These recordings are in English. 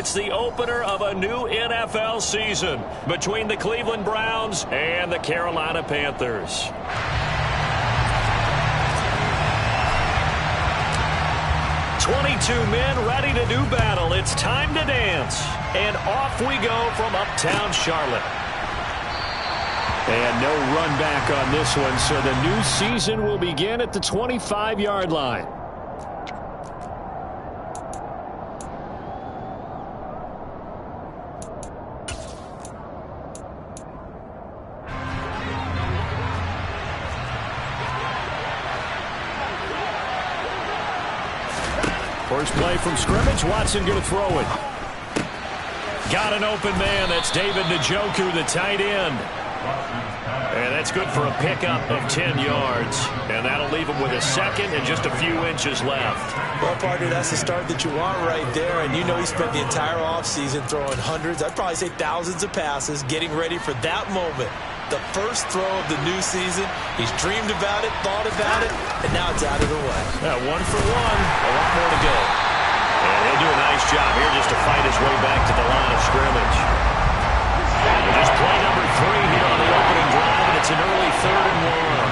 It's the opener of a new NFL season between the Cleveland Browns and the Carolina Panthers. "22 men ready to do battle. It's time to dance." And off we go from uptown Charlotte. And no run back on this one, so the new season will begin at the 25-yard line. First play from scrimmage. Watson going to throw it. Got an open man. That's David Njoku, the tight end. And that's good for a pickup of 10 yards. And that'll leave him with a second and just a few inches left. Well, partner, that's the start that you want right there. And you know he spent the entire offseason throwing hundreds, I'd probably say thousands of passes, getting ready for that moment. The first throw of the new season. He's dreamed about it, thought about it, and now it's out of the way. Yeah, 1 for 1. A lot more to go. And he'll do a nice job here just to fight his way back to the line of scrimmage. And just play number 3 here on the opening drive, and it's an early 3rd and 1.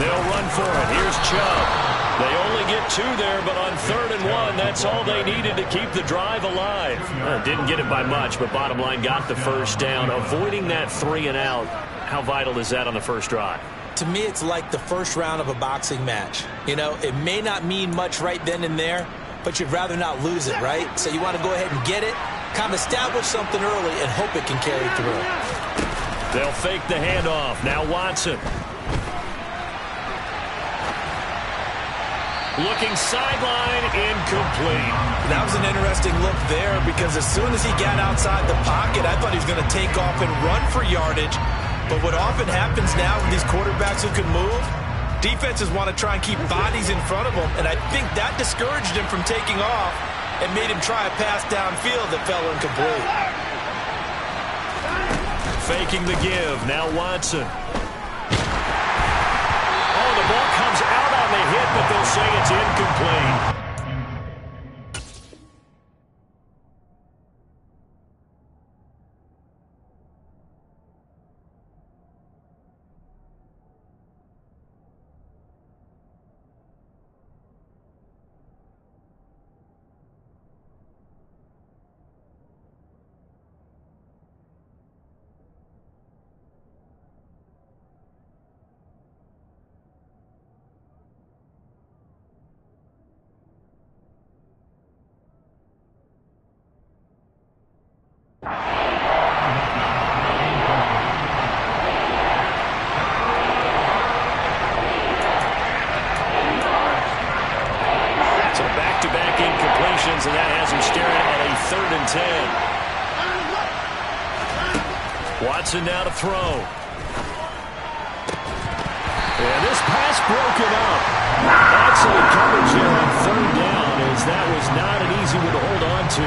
They'll run for it. Here's Chubb. They only get 2 there, but on 3rd and 1, that's all they needed to keep the drive alive. Didn't get it by much, but bottom line, got the first down. Avoiding that 3 and out, how vital is that on the first drive? To me, it's like the first round of a boxing match. You know, it may not mean much right then and there, but you'd rather not lose it, right? So you want to go ahead and get it, kind of establish something early, and hope it can carry through. They'll fake the handoff. Now Watson. Looking sideline, incomplete. That was an interesting look there because as soon as he got outside the pocket, I thought he was going to take off and run for yardage. But what often happens now with these quarterbacks who can move, defenses want to try and keep bodies in front of them, and I think that discouraged him from taking off and made him try a pass downfield that fell incomplete. Faking the give. Now Watson. Oh, the ball comes out on the hit, but they'll say it's incomplete. And that has him staring at a 3rd and 10. Watson now to throw. And this pass broken up. Excellent coverage here on 3rd down, as that was not an easy one to hold on to.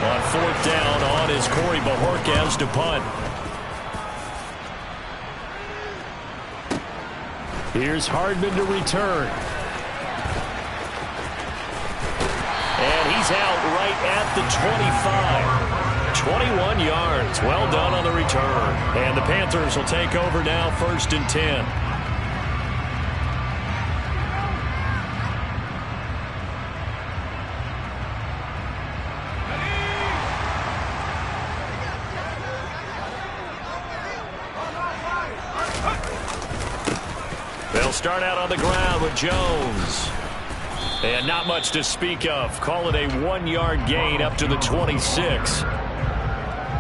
On 4th down, on is Corey Bojorquez to punt. Here's Hardman to return. And he's out right at the 25. 21 yards. Well done on the return. And the Panthers will take over now, 1st and 10. They'll start out on the ground with Jones. And not much to speak of. Call it a 1-yard gain up to the 26.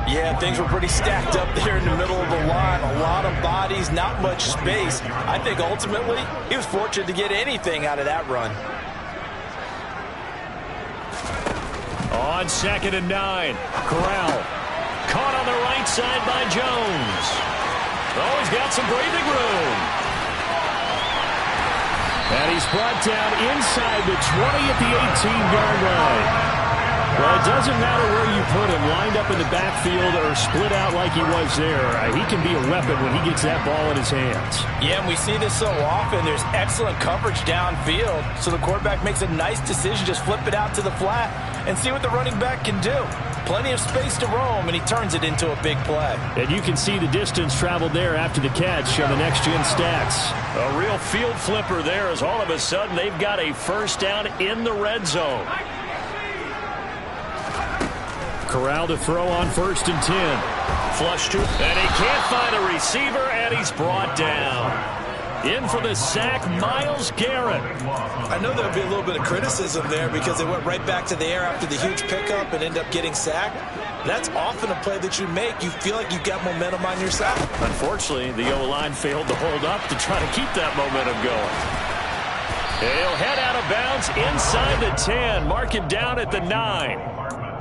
Yeah, things were pretty stacked up there in the middle of the line. A lot of bodies, not much space. I think ultimately he was fortunate to get anything out of that run. On 2nd and 9, Corral. Caught on the right side by Jones. Oh, he's got some breathing room. And he's brought down inside the 20 at the 18-yard line. Well, it doesn't matter where you put him, lined up in the backfield or split out like he was there. He can be a weapon when he gets that ball in his hands. Yeah, and we see this so often. There's excellent coverage downfield, so the quarterback makes a nice decision, just flip it out to the flat and see what the running back can do. Plenty of space to roam, and he turns it into a big play. And you can see the distance traveled there after the catch on the next-gen stats. A real field flipper there as all of a sudden they've got a first down in the red zone. Corral to throw on 1st and 10. Flush to, and he can't find a receiver, and he's brought down. In for the sack, Myles Garrett. I know there would be a little bit of criticism there because they went right back to the air after the huge pickup and end up getting sacked. That's often a play that you make. You feel like you've got momentum on your side. Unfortunately, the O-line failed to hold up to try to keep that momentum going. He'll head out of bounds inside the 10. Mark him down at the 9.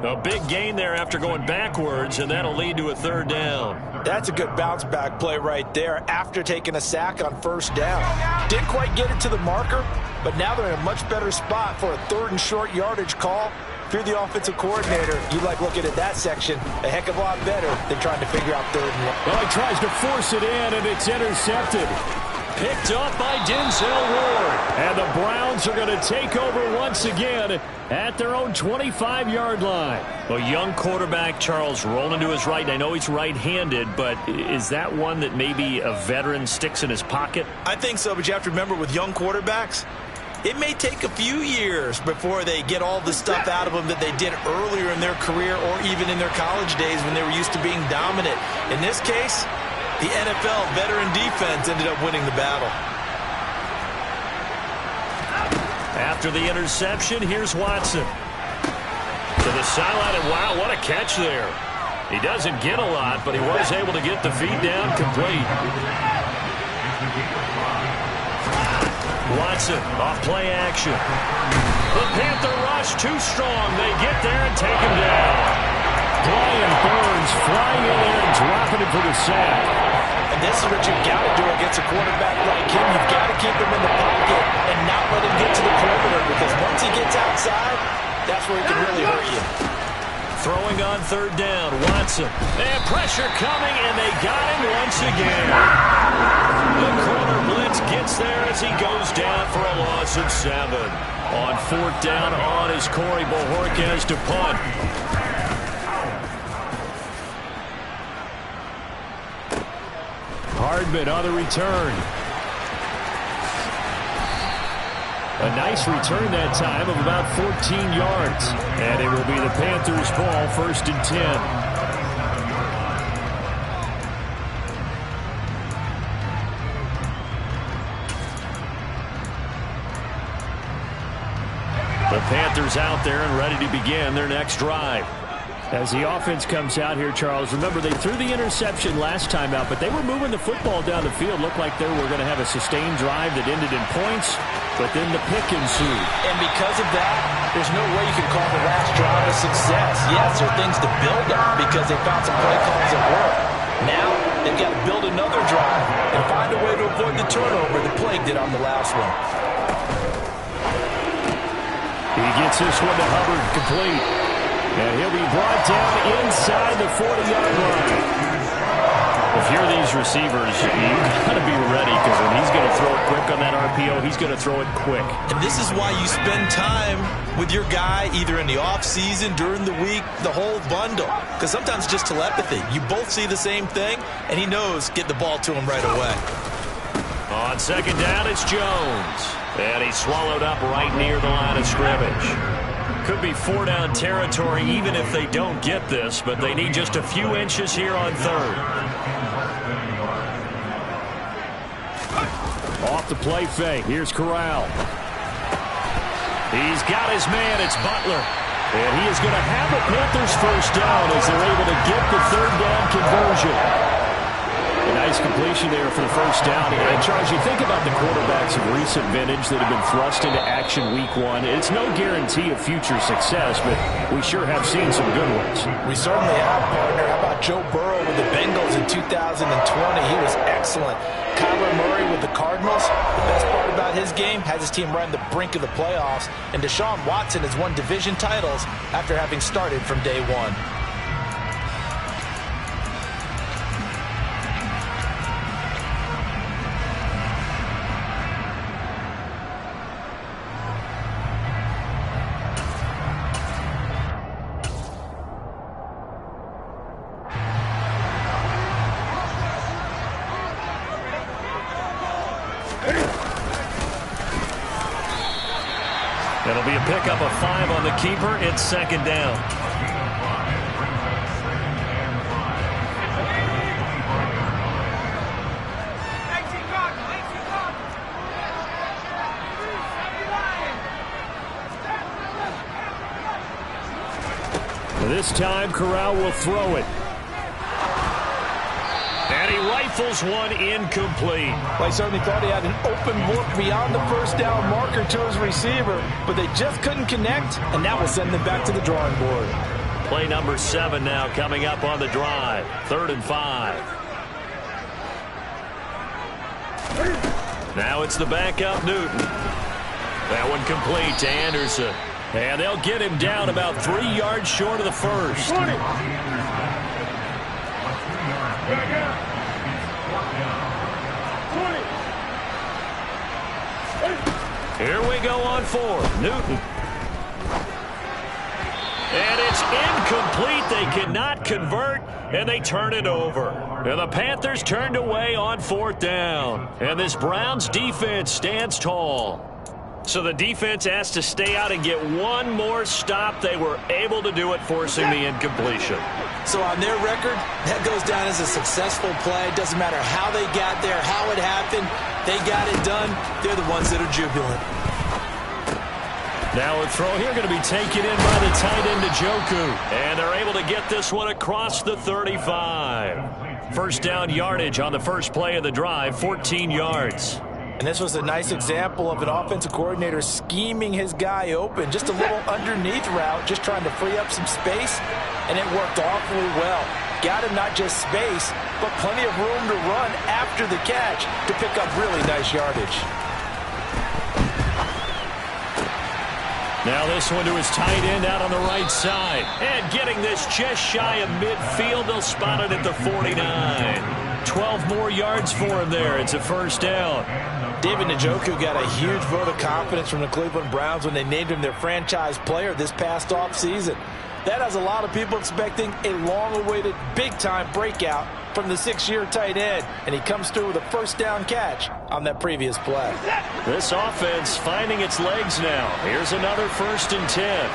A big gain there after going backwards, and that'll lead to a 3rd down. That's a good bounce-back play right there after taking a sack on 1st down. Didn't quite get it to the marker, but now they're in a much better spot for a 3rd and short yardage call. If you're the offensive coordinator, you like looking at that section a heck of a lot better than trying to figure out 3rd and 1. Well, he tries to force it in, and it's intercepted. Picked up by Denzel Ward. And the Browns are going to take over once again at their own 25-yard line. A young quarterback, Charles, rolling to his right. I know he's right-handed, but is that one that maybe a veteran sticks in his pocket? I think so, but you have to remember with young quarterbacks, it may take a few years before they get all the stuff out of them that they did earlier in their career or even in their college days when they were used to being dominant. In this case, the NFL veteran defense ended up winning the battle. After the interception, here's Watson. To the sideline, and wow, what a catch there. He doesn't get a lot, but he was able to get the feed down complete. Watson, off play action. The Panther rush, too strong. They get there and take him down. Brian Burns flying in there and dropping it for the sack. And this is what you've got to do against a quarterback like him. You've got to keep him in the pocket and not let him get to the perimeter, because once he gets outside, that's where he can really hurt you. Throwing on 3rd down, Watson. And pressure coming, and they got him once again. The corner blitz gets there as he goes down for a loss of 7. On 4th down on is Corey Bojorquez to punt. Hardman on the return. A nice return that time of about 14 yards. And it will be the Panthers' ball, 1st and 10. The Panthers out there and ready to begin their next drive. As the offense comes out here, Charles, remember they threw the interception last time out, but they were moving the football down the field. Looked like they were going to have a sustained drive that ended in points, but then the pick ensued. And because of that, there's no way you can call the last drive a success. Yes, there are things to build on because they found some play calls that work. Now, they've got to build another drive and find a way to avoid the turnover that plagued it on the last one. He gets this one to Hubbard, complete. And he'll be brought down inside the 40-yard line. If you're these receivers, you've got to be ready, because when he's going to throw it quick on that RPO, he's going to throw it quick. And this is why you spend time with your guy either in the offseason, during the week, the whole bundle. Because sometimes it's just telepathy. You both see the same thing, and he knows get the ball to him right away. On 2nd down, it's Jones. And he's swallowed up right near the line of scrimmage. Could be 4-down territory even if they don't get this, but they need just a few inches here on 3rd. Off the play fake. Here's Corral. He's got his man. It's Butler. And he is going to have the Panthers' first down as they're able to get the 3rd down conversion. A nice completion there for the first down. And Charles, you think about the quarterbacks of recent vintage that have been thrust into action week one. It's no guarantee of future success, but we sure have seen some good ones. We certainly have, partner. How about Joe Burrow with the Bengals in 2020? He was excellent. Kyler Murray with the Cardinals. The best part about his game has his team right on the brink of the playoffs. And Deshaun Watson has won division titles after having started from day one. It'll be a pickup of 5 on the keeper. It's second down. This time, Corral will throw it. And he rifles one incomplete. Well, he certainly thought he had an open look beyond the first down marker to his receiver, but they just couldn't connect, and that will send them back to the drawing board. Play number 7 now coming up on the drive. 3rd and 5. Now it's the backup Newton. That one complete to Anderson. And they'll get him down about 3 yards short of the first. 20. Here we go on 4. Newton. And it's incomplete. They cannot convert, and they turn it over. And the Panthers turned away on 4th down. And this Browns defense stands tall. So the defense has to stay out and get one more stop. They were able to do it, forcing the incompletion. So on their record, that goes down as a successful play. Doesn't matter how they got there, how it happened. They got it done. They're the ones that are jubilant. Now a throw here going to be taken in by the tight end, Njoku. And they're able to get this one across the 35. First down yardage on the first play of the drive, 14 yards. And this was a nice example of an offensive coordinator scheming his guy open. Just a little underneath route, just trying to free up some space, and it worked awfully well. Got him not just space, but plenty of room to run after the catch to pick up really nice yardage. Now this one to his tight end out on the right side. And getting this just shy of midfield, they'll spot it at the 49. 12 more yards for him there. It's a first down. David Njoku got a huge vote of confidence from the Cleveland Browns when they named him their franchise player this past offseason. That has a lot of people expecting a long-awaited, big-time breakout from the 6-year tight end, and he comes through with a first down catch on that previous play. This offense finding its legs now. Here's another 1st and 10.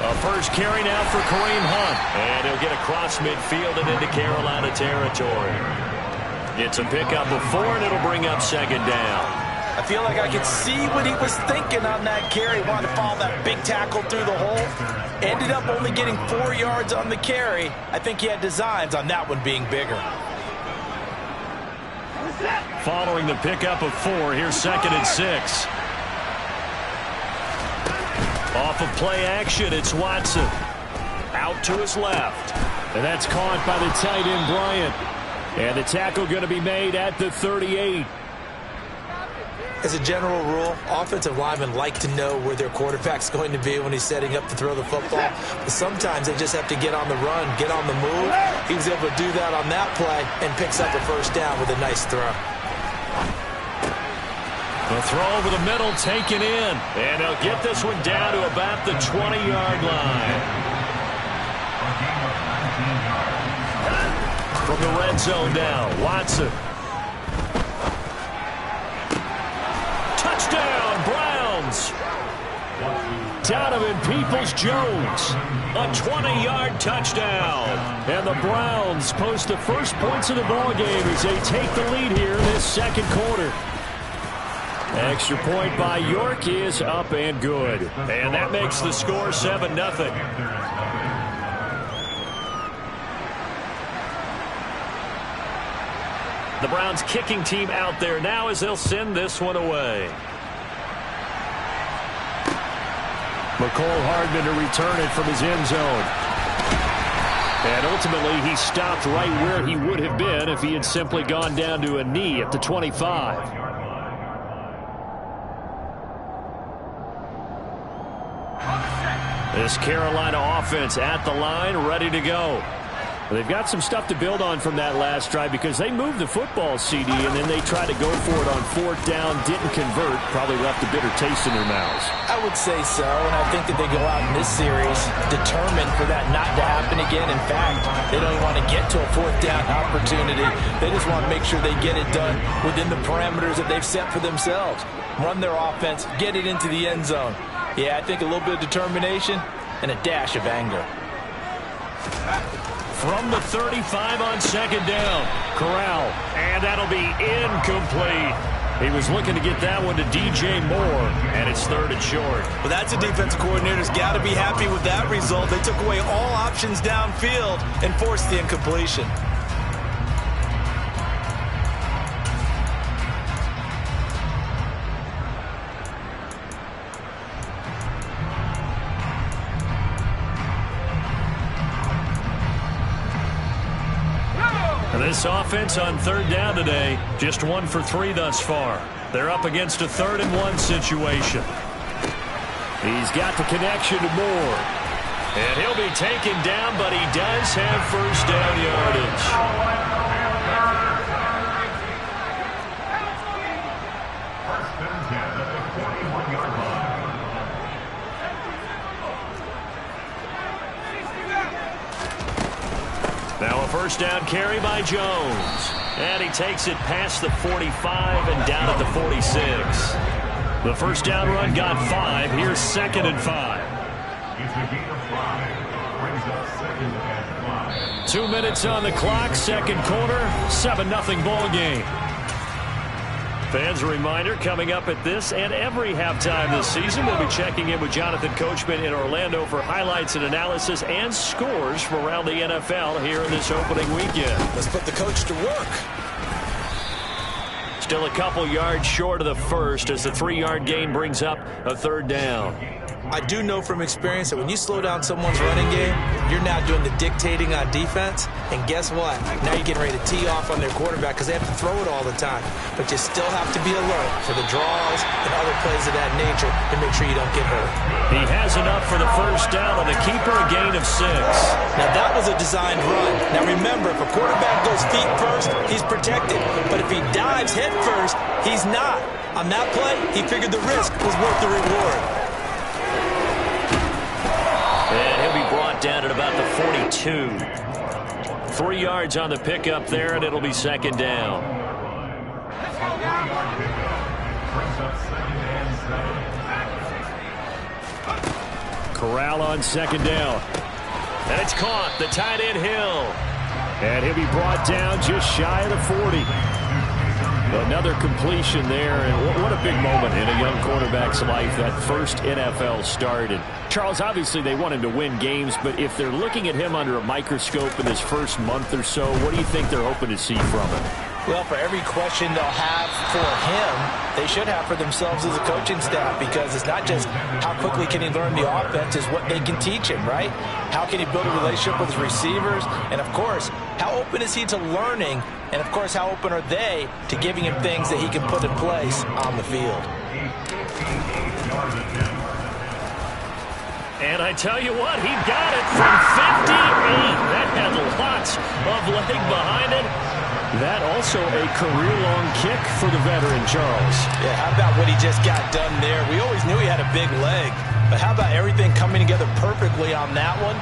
A first carry now for Kareem Hunt, and he'll get across midfield and into Carolina territory. It's a pickup of 4, and it'll bring up second down. I feel like I could see what he was thinking on that carry. Wanted to follow that big tackle through the hole. Ended up only getting 4 yards on the carry. I think he had designs on that one being bigger. Following the pickup of 4, here's 2nd and 6. Off of play action, it's Watson. Out to his left. And that's caught by the tight end, Bryant. And the tackle going to be made at the 38. As a general rule, offensive linemen like to know where their quarterback's going to be when he's setting up to throw the football. But sometimes they just have to get on the run, get on the move. He was able to do that on that play and picks up a first down with a nice throw. The throw over the middle taken in. And they'll get this one down to about the 20-yard line. From the red zone now, Watson. Touchdown, Browns. Donovan Peoples-Jones. A 20-yard touchdown. And the Browns post the first points of the ballgame as they take the lead here in this second quarter. Extra point by York is up and good. And that makes the score 7-0. The Browns kicking team out there now as they'll send this one away. McCole Hardman to return it from his end zone. And ultimately, he stopped right where he would have been if he had simply gone down to a knee at the 25. This Carolina offense at the line, ready to go. They've got some stuff to build on from that last drive because they moved the football, CD, and then they tried to go for it on 4th down, didn't convert, probably left a bitter taste in their mouths. I would say so, and I think that they go out in this series determined for that not to happen again. In fact, they don't even want to get to a 4th down opportunity. They just want to make sure they get it done within the parameters that they've set for themselves. Run their offense, get it into the end zone. Yeah, I think a little bit of determination and a dash of anger. From the 35 on 2nd down, Corral, and that'll be incomplete. He was looking to get that one to DJ Moore, and it's 3rd and short. Well, that's a defense coordinator's got to be happy with that result. They took away all options downfield and forced the incompletion. This offense on 3rd down today, just 1 for 3 thus far. They're up against a 3rd and 1 situation. He's got the connection to Moore. And he'll be taken down, but he does have 1st down yardage. Now a 1st down carry by Jones. And he takes it past the 45 and down at the 46. The 1st down run got 5. Here's 2nd and 5. 2 minutes on the clock, 2nd quarter, 7-0 ball game. Fans, a reminder, coming up at this and every halftime this season, we'll be checking in with Jonathan Coachman in Orlando for highlights and analysis and scores from around the NFL here in this opening weekend. Let's put the coach to work. Still a couple yards short of the 1st as the 3-yard gain brings up a 3rd down. I do know from experience that when you slow down someone's running game, you're now doing the dictating on defense. And guess what? Now you're getting ready to tee off on their quarterback because they have to throw it all the time. But you still have to be alert for the draws and other plays of that nature to make sure you don't get hurt. He has enough for the 1st down on the keeper, a gain of 6. Now that was a designed run. Now remember, if a quarterback goes feet first, he's protected. But if he dives head first, he's not. On that play, he figured the risk was worth the reward. And he'll be brought down at about the 42. 3 yards on the pickup there, and it'll be 2nd down. Corral on 2nd down. And it's caught, the tight end Hill. And he'll be brought down just shy of the 40. Another completion there, and what a big moment in a young quarterback's life, that first NFL start. And Charles, obviously they want him to win games, but if they're looking at him under a microscope in his first month or so, what do you think they're hoping to see from him? Well, for every question they'll have for him, they should have for themselves as a coaching staff, because it's not just how quickly can he learn the offense, it's what they can teach him, right? How can he build a relationship with his receivers? And, of course, how open is he to learning? And, of course, how open are they to giving him things that he can put in place on the field? And I tell you what, he got it from 58. That had lots of leg behind it. That also a career-long kick for the veteran, Charles. Yeah, how about what he just got done there? We always knew he had a big leg, but how about everything coming together perfectly on that one?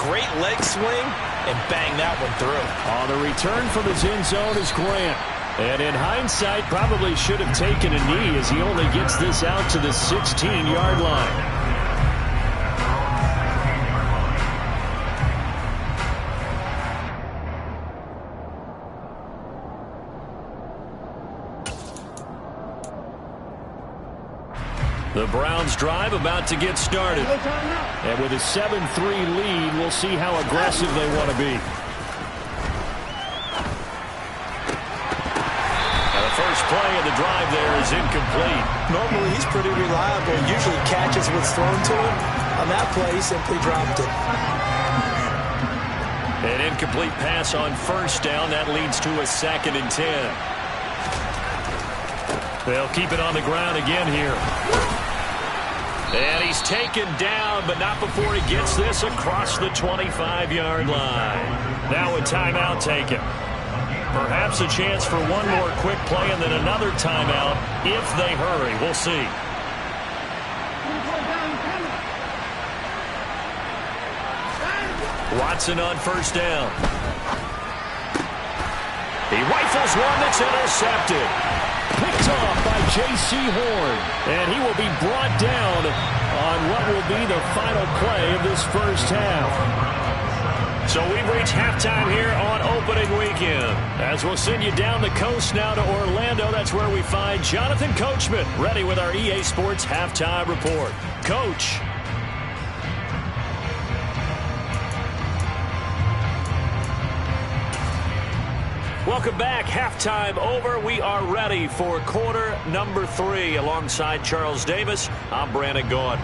Great leg swing, and bang that one through. On the return from his end zone is Grant. And in hindsight, probably should have taken a knee as he only gets this out to the 16-yard line. The Browns drive about to get started. And with a 7-3 lead, we'll see how aggressive they want to be. play of the drive there is incomplete. Normally, he's pretty reliable. Usually catches what's thrown to him. On that play, he simply dropped it. An incomplete pass on first down. That leads to a 2nd and 10. They'll keep it on the ground again here. And he's taken down, but not before he gets this across the 25-yard line. Now a timeout taken. Perhaps a chance for one more quick play and then another timeout if they hurry. We'll see. Watson on first down. He rifles one that's intercepted. Picked off by J.C. Horn. And he will be brought down on what will be the final play of this first half. So we've reached halftime here on opening weekend. As we'll send you down the coast now to Orlando, that's where we find Jonathan Coachman ready with our EA Sports Halftime Report. Coach. Welcome back. Halftime over. We are ready for quarter number 3. Alongside Charles Davis, I'm Brandon Gaudin.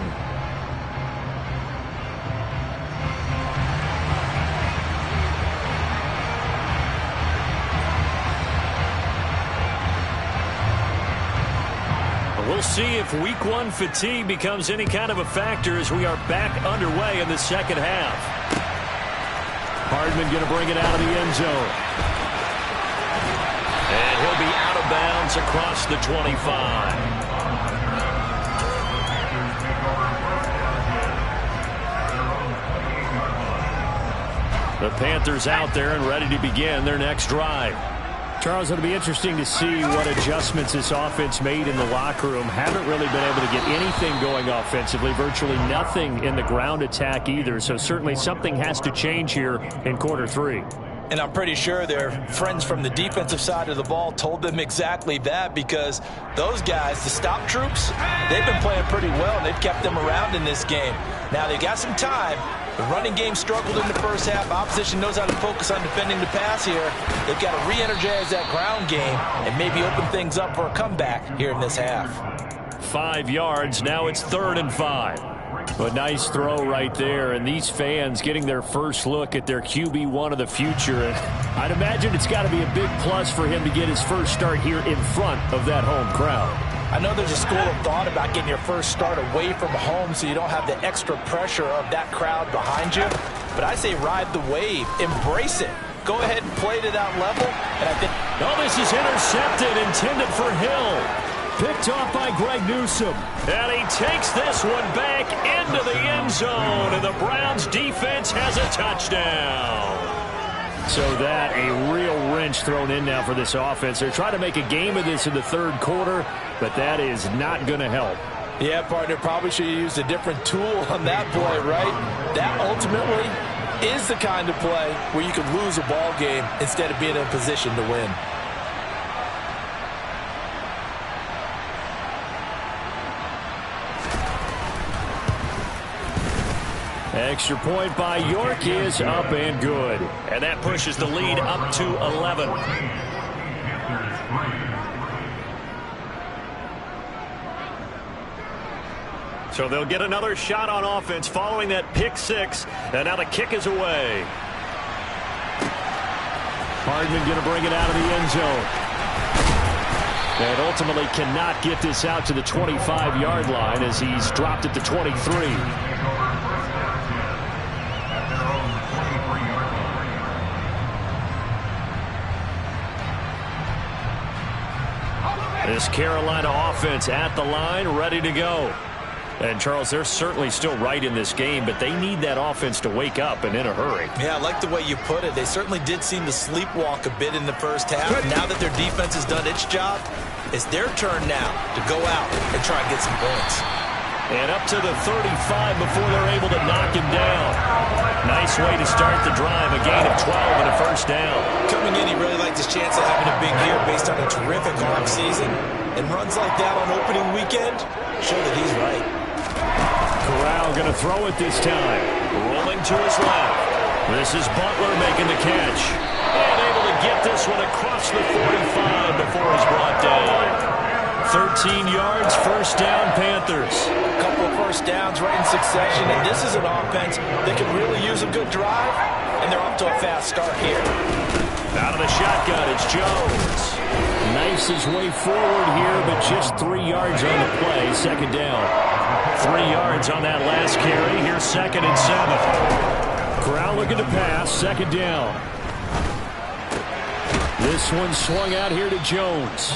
We'll see if week 1 fatigue becomes any kind of a factor as we are back underway in the second half. Hardman going to bring it out of the end zone. And he'll be out of bounds across the 25. The Panthers out there and ready to begin their next drive. Charles, it'll be interesting to see what adjustments this offense made in the locker room. Haven't really been able to get anything going offensively, virtually nothing in the ground attack either. So certainly something has to change here in quarter 3. And I'm pretty sure their friends from the defensive side of the ball told them exactly that, because those guys, the stop troops, they've been playing pretty well, and they've kept them around in this game. Now, they got some time. The running game struggled in the first half. Opposition knows how to focus on defending the pass here. They've got to re-energize that ground game and maybe open things up for a comeback here in this half. 5 yards. Now it's 3rd and 5. A nice throw right there, and these fans getting their first look at their QB1 of the future. And I'd imagine it's got to be a big plus for him to get his first start here in front of that home crowd. I know there's a school of thought about getting your first start away from home so you don't have the extra pressure of that crowd behind you. But I say ride the wave. Embrace it. Go ahead and play to that level. And I think... Oh, this is intercepted, intended for Hill. Picked off by Greg Newsome. And he takes this one back into the end zone. And the Browns defense has a touchdown. So that a real wrench thrown in now for this offense. They're trying to make a game of this in the 3rd quarter, but that is not going to help. Yeah, partner, probably should have used a different tool on that play, right? That ultimately is the kind of play where you could lose a ball game instead of being in a position to win. Extra point by York is up and good. And that pushes the lead up to 11. So they'll get another shot on offense following that pick 6. And now the kick is away. Hardman going to bring it out of the end zone. And ultimately cannot get this out to the 25-yard line as he's dropped at the 23. This Carolina offense at the line, ready to go. And, Charles, they're certainly still right in this game, but they need that offense to wake up and in a hurry. Yeah, I like the way you put it. They certainly did seem to sleepwalk a bit in the first half. Now that their defense has done its job, it's their turn now to go out and try and get some points. And up to the 35 before they're able to knock him down. Nice way to start the drive. A gain of 12 and a first down. Coming in, he really liked his chance of having a big year based on a terrific offseason. And runs like that on opening weekend show that he's right. Corral going to throw it this time. Rolling to his left. This is Butler making the catch. And able to get this one across the 45 before he's brought down. 13 yards, first down, Panthers. A couple of first downs right in succession, and this is an offense that can really use a good drive, and they're off to a fast start here. Out of the shotgun, it's Jones. Knifes his way forward here, but just 3 yards on the play, second down. 3 yards on that last carry. Here's 2nd and 7. Corral looking to pass, second down. This one swung out here to Jones.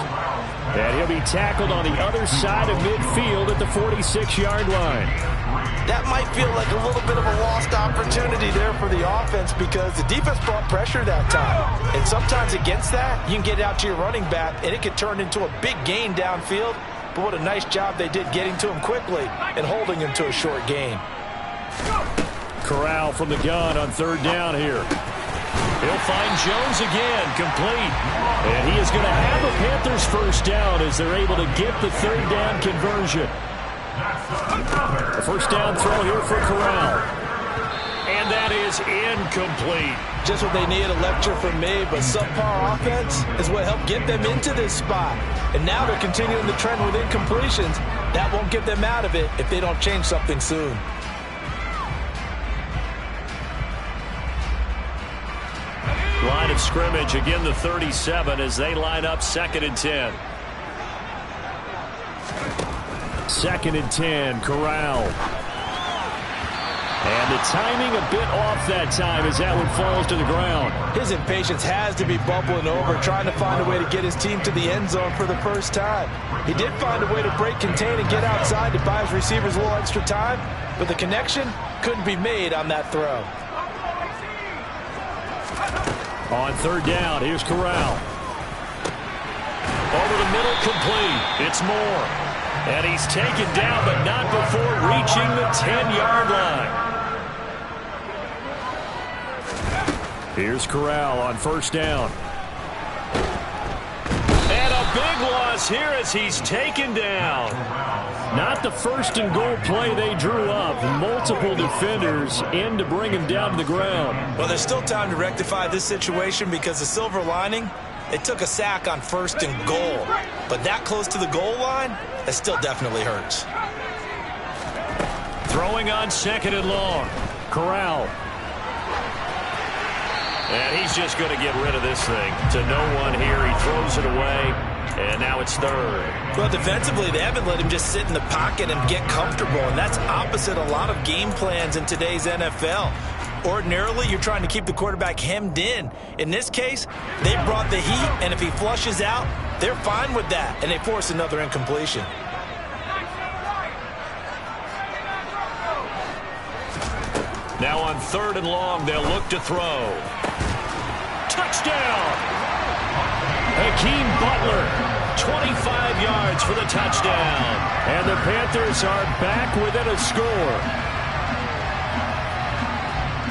And he'll be tackled on the other side of midfield at the 46-yard line. That might feel like a little bit of a lost opportunity there for the offense because the defense brought pressure that time. And sometimes against that, you can get out to your running back, and it could turn into a big gain downfield. But what a nice job they did getting to him quickly and holding him to a short gain. Corral from the gun on third down here. He'll find Jones again, complete. And he is going to have a Panthers first down as they're able to get the third down conversion. The first down throw here for Corral. And that is incomplete. Just what they needed, a lecture from me, but subpar offense is what helped get them into this spot. And now they're continuing the trend with incompletions. That won't get them out of it if they don't change something soon. Line of scrimmage, again the 37 as they line up 2nd and 10. 2nd and 10, Corral. And the timing a bit off that time as that one falls to the ground. His impatience has to be bubbling over, trying to find a way to get his team to the end zone for the first time. He did find a way to break, contain, and get outside to buy his receivers a little extra time, but the connection couldn't be made on that throw. On third down, here's Corral. Over the middle, complete. It's Moore. And he's taken down, but not before reaching the 10-yard line. Here's Corral on first down. And a big loss here as he's taken down. Not the first and goal play they drew up. Multiple defenders in to bring him down to the ground. Well, there's still time to rectify this situation because the silver lining, they took a sack on first and goal. But that close to the goal line, that still definitely hurts. Throwing on 2nd and long. Corral. And he's just going to get rid of this thing to no one here. He throws it away, and now it's third. Well, defensively, they haven't let him just sit in the pocket and get comfortable, and that's opposite a lot of game plans in today's NFL. Ordinarily, you're trying to keep the quarterback hemmed in. In this case, they brought the heat, and if he flushes out, they're fine with that, and they force another incompletion. Now on 3rd and long, they'll look to throw. Touchdown! Hakeem Butler, 25 yards for the touchdown. And the Panthers are back within a score.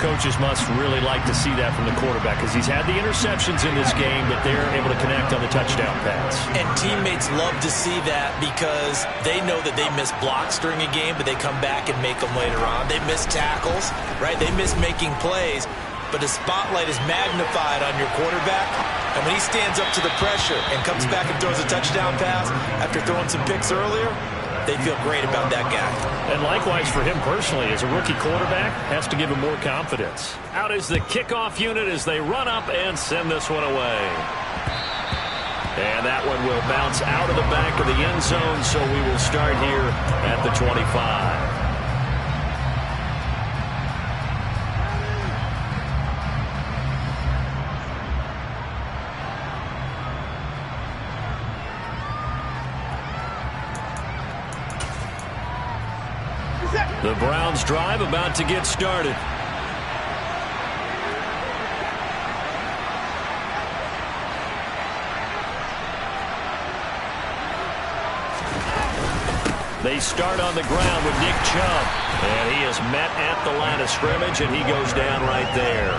Coaches must really like to see that from the quarterback because he's had the interceptions in this game, but they're able to connect on the touchdown pass. And teammates love to see that because they know that they miss blocks during a game, but they come back and make them later on. They miss tackles, right? They miss making plays, but the spotlight is magnified on your quarterback. And when he stands up to the pressure and comes back and throws a touchdown pass after throwing some picks earlier, they feel great about that guy. And likewise for him personally, as a rookie quarterback, has to give him more confidence. Out is the kickoff unit as they run up and send this one away. And that one will bounce out of the back of the end zone, so we will start here at the 25. The Browns drive about to get started. They start on the ground with Nick Chubb. And he is met at the line of scrimmage, and he goes down right there.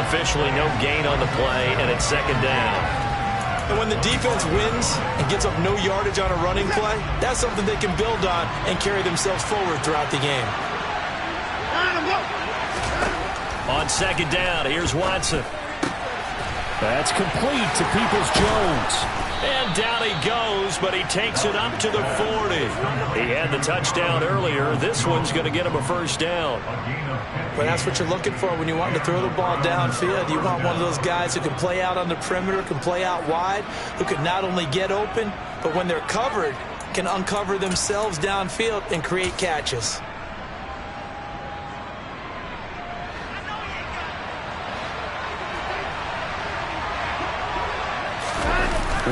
Officially no gain on the play, and it's 2nd down. And when the defense wins and gets up no yardage on a running play, that's something they can build on and carry themselves forward throughout the game. On 2nd down, here's Watson. That's complete to Peoples-Jones. And down he goes, but he takes it up to the 40. He had the touchdown earlier. This one's going to get him a first down. Well, that's what you're looking for when you want to throw the ball downfield. You want one of those guys who can play out on the perimeter, can play out wide, who can not only get open, but when they're covered, can uncover themselves downfield and create catches.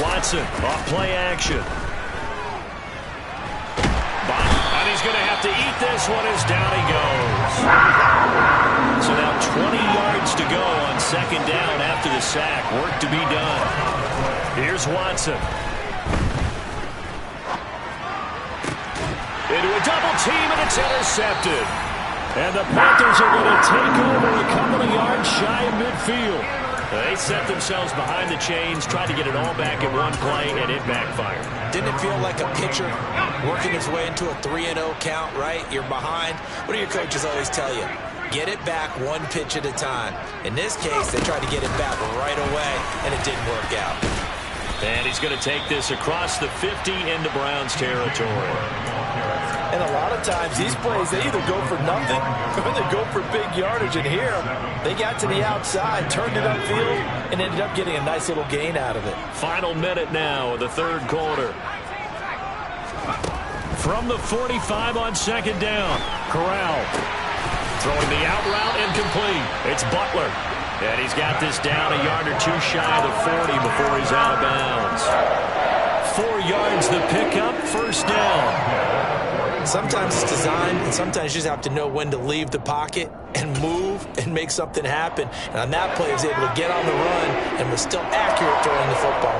Watson off play action. And he's going to have to eat this one as down he goes. So now 20 yards to go on second down after the sack. Work to be done. Here's Watson. Into a double team, and it's intercepted. And the Panthers are going to take over a couple of yards shy of midfield. They set themselves behind the chains, tried to get it all back in one play, and it backfired. Didn't it feel like a pitcher working his way into a 3-0 count, right? You're behind. What do your coaches always tell you? Get it back one pitch at a time. In this case, they tried to get it back right away, and it didn't work out. And he's going to take this across the 50 into Browns territory. And a lot of times, these plays, they either go for nothing or they go for big yardage. And here, they got to the outside, turned it upfield, and ended up getting a nice little gain out of it. Final minute now of the third quarter. From the 45 on second down, Corral throwing the out route incomplete. It's Butler. And he's got this down a yard or two shy of the 40 before he's out of bounds. 4 yards the pickup, first down. Sometimes it's designed, and sometimes you just have to know when to leave the pocket and move and make something happen. And on that play, he was able to get on the run and was still accurate throwing the football.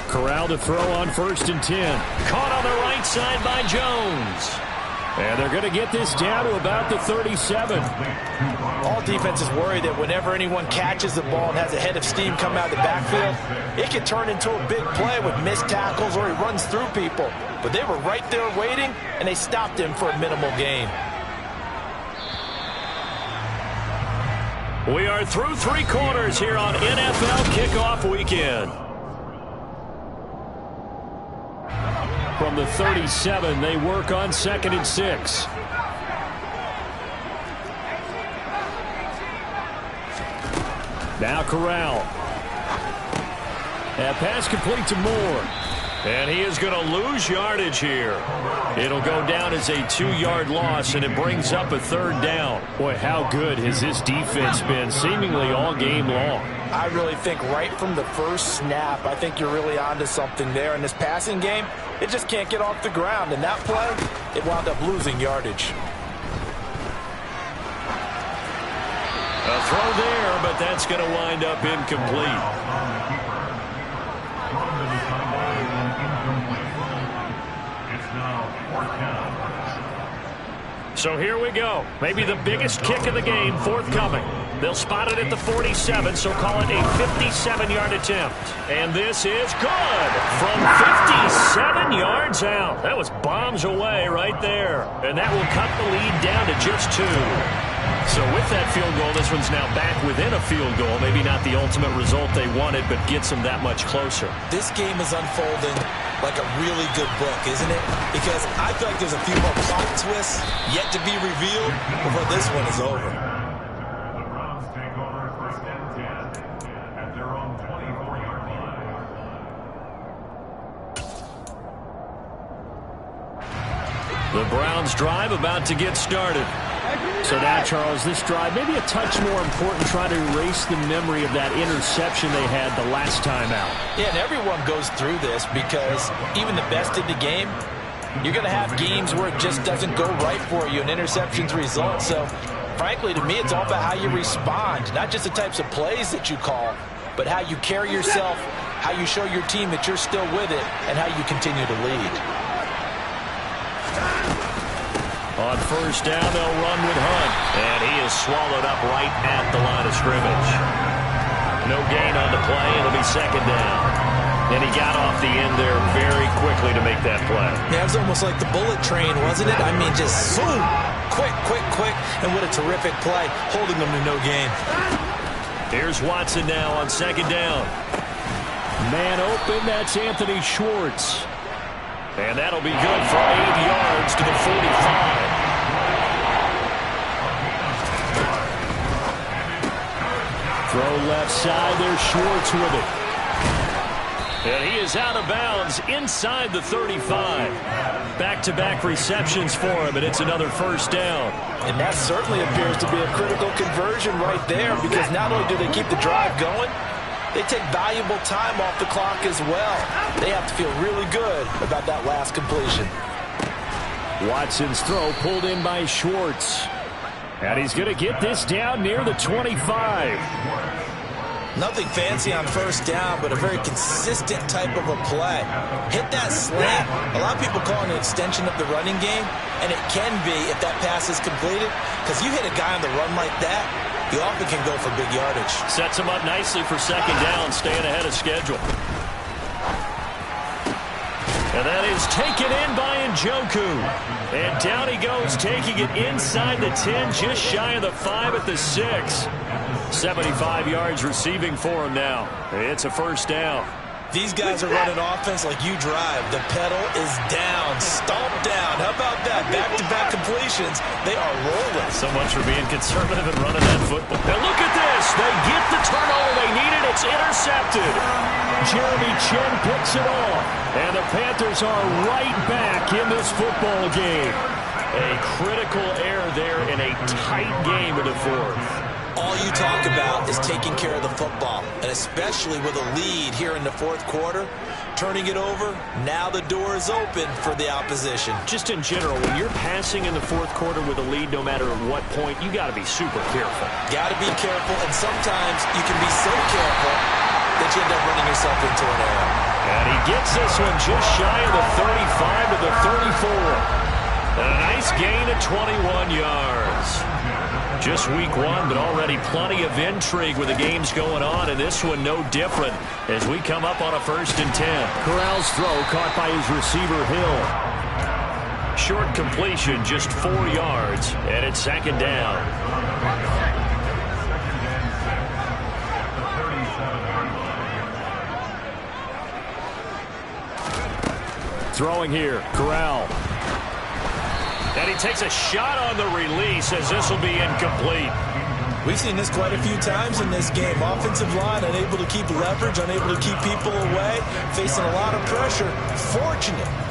Corral to throw on 1st and 10. Caught on the right side by Jones. And they're going to get this down to about the 37. All defenses worry that whenever anyone catches the ball and has a head of steam come out of the backfield, it can turn into a big play with missed tackles or he runs through people. But they were right there waiting, and they stopped him for a minimal gain. We are through 3 quarters here on NFL Kickoff Weekend. From the 37, they work on 2nd and 6. Now Corral. That pass complete to Moore. And he is going to lose yardage here. It'll go down as a 2-yard loss, and it brings up a 3rd down. Boy, how good has this defense been seemingly all game long? I really think right from the first snap, I think you're really onto something there. In this passing game, it just can't get off the ground. And that play, it wound up losing yardage. A throw there, but that's going to wind up incomplete. So here we go. Maybe the biggest kick of the game forthcoming. They'll spot it at the 47, so call it a 57-yard attempt. And this is good from 57 yards out. That was bombs away right there. And that will cut the lead down to just 2. So with that field goal, this one's now back within a field goal. Maybe not the ultimate result they wanted, but gets them that much closer. This game is unfolding like a really good book, isn't it? Because I feel like there's a few more plot twists yet to be revealed before this one is over. The Browns take over 1st and 10 at their own 24-yard line. The Browns drive about to get started. So now, Charles, this drive maybe a touch more important, trying to erase the memory of that interception they had the last time out. Yeah, and everyone goes through this because even the best in the game, you're going to have games where it just doesn't go right for you and interceptions result. So, frankly, to me, it's all about how you respond, not just the types of plays that you call, but how you carry yourself, how you show your team that you're still with it, and how you continue to lead. On 1st down, they'll run with Hunt. And he is swallowed up right at the line of scrimmage. No gain on the play. It'll be 2nd down. And he got off the end there very quickly to make that play. Yeah, it was almost like the bullet train, wasn't it? I mean, just zoom, quick, quick, quick, and what a terrific play, holding them to no gain. Here's Watson now on second down. Man open, that's Anthony Schwartz. And that'll be good for 8 yards to the 45. Throw left side, there's Schwartz with it. And he is out of bounds inside the 35. Back-to-back receptions for him, and it's another first down. And that certainly appears to be a critical conversion right there, because not only do they keep the drive going, they take valuable time off the clock as well. They have to feel really good about that last completion. Watson's throw pulled in by Schwartz. And he's going to get this down near the 25. Nothing fancy on first down, but a very consistent type of a play. Hit that slant. A lot of people call it an extension of the running game, and it can be if that pass is completed, because you hit a guy on the run like that, you often can go for big yardage. Sets him up nicely for second down, staying ahead of schedule. And that is taken in by Njoku. And down he goes, taking it inside the 10, just shy of the 5 at the 6. 75 yards receiving for him now. It's a first down. These guys are running offense like you drive. The pedal is down, stomp down. How about that? Back-to-back completions. They are rolling. So much for being conservative and running that football. And look at this. They get the turnover they needed. It's intercepted. Jeremy Chinn picks it off. And the Panthers are right back in this football game. A critical error there in a tight game in the fourth. All you talk about is taking care of the football, and especially with a lead here in the fourth quarter. Turning it over, now the door is open for the opposition. Just in general, when you're passing in the fourth quarter with a lead, no matter at what point, you got to be super careful. Got to be careful, and sometimes you can be so careful that you end up running yourself into an error. And he gets this one just shy of the 35 to the 34. And a nice gain of 21 yards. Just week one, but already plenty of intrigue with the games going on, and this one no different as we come up on a 1st and 10. Corral's throw caught by his receiver, Hill. Short completion, just 4 yards, and it's second down. Throwing here, Corral. And he takes a shot on the release as this will be incomplete. We've seen this quite a few times in this game. Offensive line unable to keep leverage, unable to keep people away, facing a lot of pressure.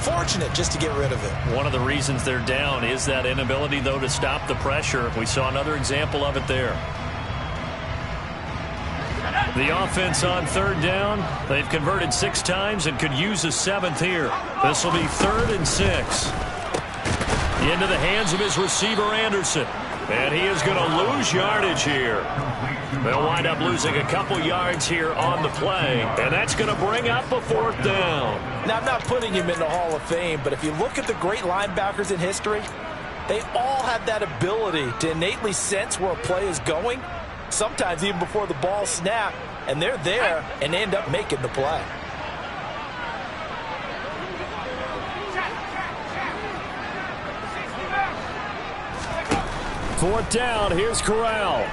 Fortunate just to get rid of it. One of the reasons they're down is that inability, though, to stop the pressure. We saw another example of it there. The offense on 3rd down. They've converted 6 times and could use a 7th here. This will be 3rd and 6. Into the hands of his receiver, Anderson. And he is going to lose yardage here. They'll wind up losing a couple yards here on the play. And that's going to bring up a 4th down. Now, I'm not putting him in the Hall of Fame, but if you look at the great linebackers in history, they all have that ability to innately sense where a play is going, sometimes even before the ball snapped, and they're there and end up making the play. Fourth down, here's Corral.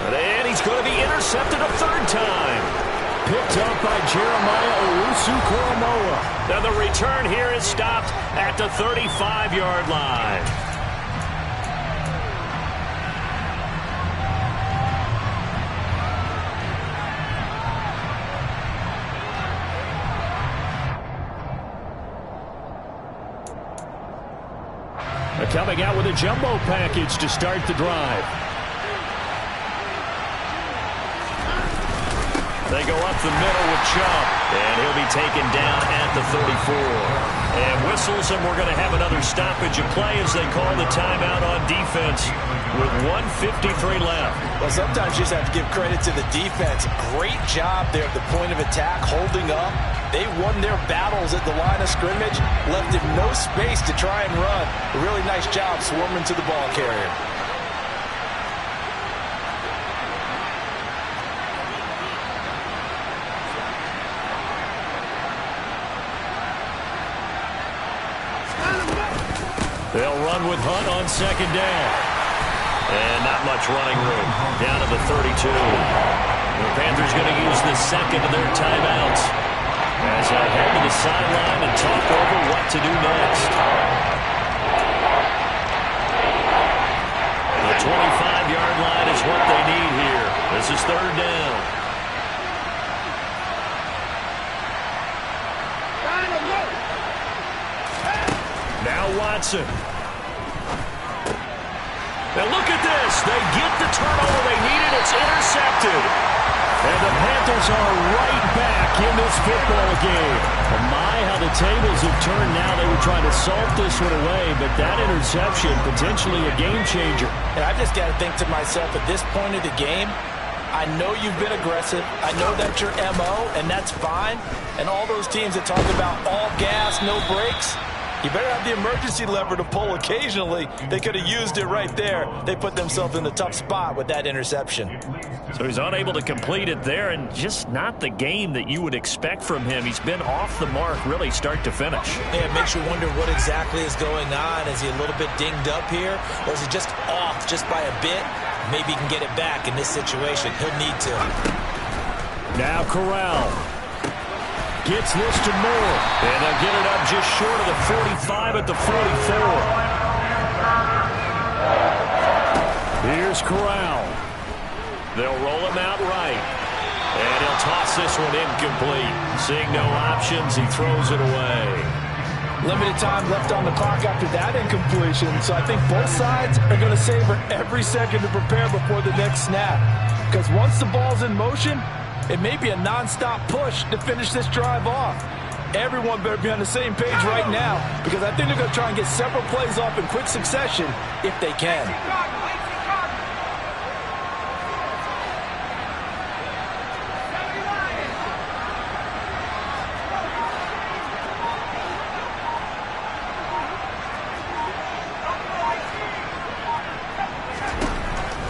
And he's going to be intercepted a 3rd time. Picked up by Jeremiah Owusu-Koramoah. Now the return here is stopped at the 35-yard line. Coming out with a jumbo package to start the drive. They go up the middle with Chubb, and he'll be taken down at the 34. And whistles, and we're going to have another stoppage of play as they call the timeout on defense with 1:53 left. Well, sometimes you just have to give credit to the defense. Great job there at the point of attack, holding up. They won their battles at the line of scrimmage, left him no space to try and run. A really nice job swarming to the ball carrier. They'll run with Hunt on second down. And not much running room. Down to the 32. The Panthers going to use the second of their timeouts as I head to the sideline and talk over what to do next. The 25-yard line is what they need here. This is third down. Now Watson. Now look at this. They get the turnover they needed. It's intercepted. And the Panthers are right back in this football game. Oh my, how the tables have turned now. They were trying to salt this one away, but that interception, potentially a game changer. And I just got to think to myself, at this point of the game, I know you've been aggressive. I know that's your MO, and that's fine. And all those teams that talk about all gas, no brakes, you better have the emergency lever to pull occasionally. They could have used it right there. They put themselves in a tough spot with that interception. So he's unable to complete it there, and just not the game that you would expect from him. He's been off the mark really start to finish. Yeah, it makes you wonder what exactly is going on. Is he a little bit dinged up here, or is he just off just by a bit? Maybe he can get it back in this situation. He'll need to. Now Corral gets this to Moore, and they'll get it up just short of the 45 at the 44. Here's Corral. They'll roll him out right, and he'll toss this one incomplete. Seeing no options, he throws it away. Limited time left on the clock after that incompletion, so I think both sides are going to savor every second to prepare before the next snap. Because once the ball's in motion, it may be a non-stop push to finish this drive off. Everyone better be on the same page right now, because I think they're going to try and get several plays off in quick succession if they can.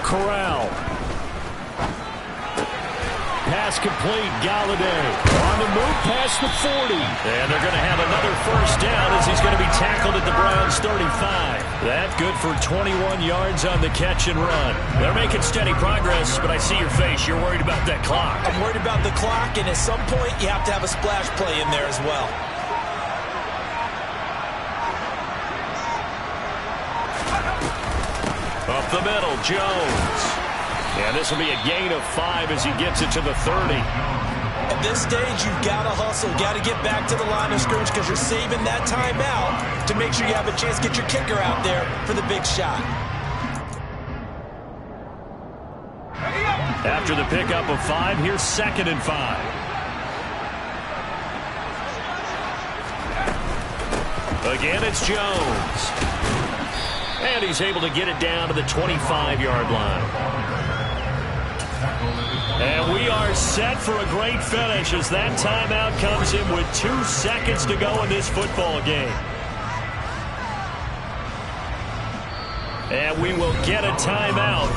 Corral. Pass complete. Galladay on the move past the 40. And they're going to have another first down as he's going to be tackled at the Browns' 35. That's good for 21 yards on the catch and run. They're making steady progress, but I see your face. You're worried about that clock. I'm worried about the clock, and at some point you have to have a splash play in there as well. Up the middle, Jones. And this will be a gain of 5 as he gets it to the 30. At this stage, you've got to hustle. Got to get back to the line of scrimmage because you're saving that timeout to make sure you have a chance to get your kicker out there for the big shot. After the pickup of 5, here's 2nd and 5. Again, it's Jones. And he's able to get it down to the 25-yard line. And we are set for a great finish as that timeout comes in with 2 seconds to go in this football game. And we will get a timeout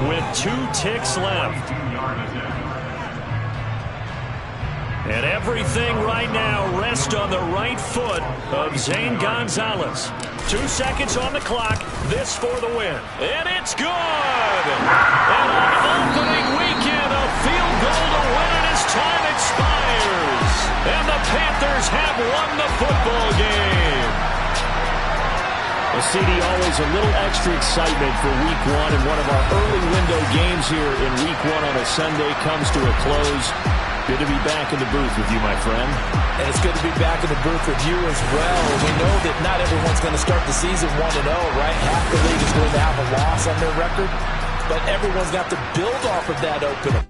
with 2 ticks left. And everything right now rests on the right foot of Zane Gonzalez. 2 seconds on the clock. This for the win. And it's good! And on opening weekend, a field goal to win it as time expires. And the Panthers have won the football game. Well, CD, always a little extra excitement for Week 1, and one of our early window games here in Week 1 on a Sunday comes to a close. Good to be back in the booth with you, my friend. And it's good to be back in the booth with you as well. We know that not everyone's going to start the season 1-0, right? Half the league is going to have a loss on their record, but everyone's got to build off of that opener.